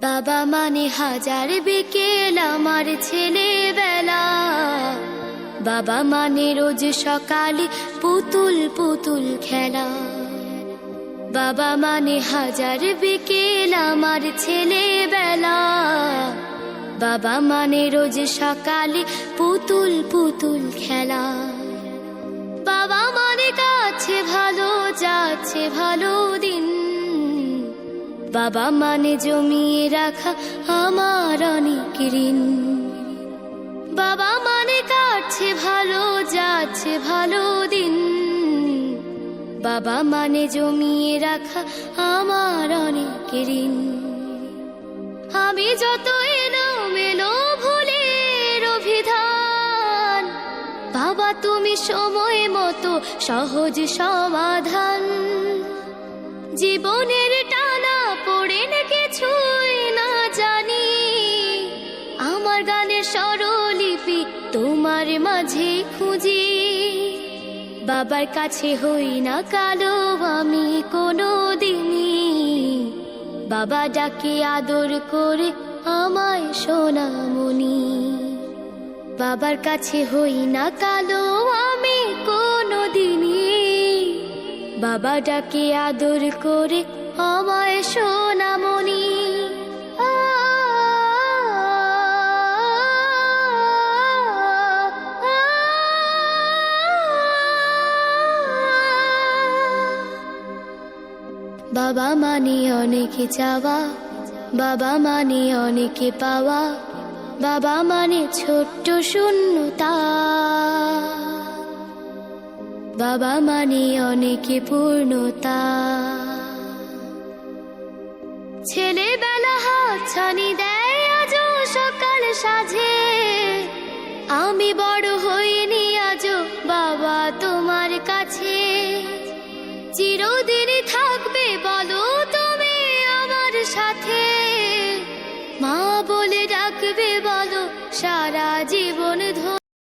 বাবা মানে হাজার বিকেল আমার ছেলেবেলা, বাবা মানে রোজ সকালে পুতুল পুতুল খেলা। বাবা মানে হাজার বিকেল আমার ছেলেবেলা, বাবা মানে রোজ সকালে পুতুল পুতুল খেলা। বাবা মানে কাছে ভালো যাচ্ছে ভালো দিন, বাবা মানে জমিয়ে রাখা আমার অনেক ঋণ। বাবা মানে কাটছে ভালো যাচ্ছে ভালো দিন, বাবা মানে জমিয়ে রাখা আমার অনেক ঋণ। আমি যত এলোমেলো ভুলের অভিধান, বাবা তুমি সময় মতো সহজ সমাধান। জীবনের টানা পড়ে না কিছুই না জানি, আমার গানের স্বরলিপি তোমার মাঝে খুঁজি। বাবার কাছে হই না কালো আমি কোনো দিনই, বাবা ডাকে আদর করে আমায় সোনামণি। বাবার কাছে হই না কালো আমি কোনো দিনই, বাবা ডাকে আদর করে আমায় সোনামণি। বাবা মানে অনেক চাওয়া, বাবা মানে অনেক পাওয়া, বাবা মানে ছোট্ট শূন্যতা। বাবা মানে অনেক পূর্ণতা। ছেলেবেলা হাত ছানি দেয় আজও সকাল সাজে, আমি বড় হইনি আজও বাবা তোমার কাছে। চিরদিনই থাকবে বলো তুমি আমার সাথে, মা বলে ডাকবে বলো সারা জীবন ধরে।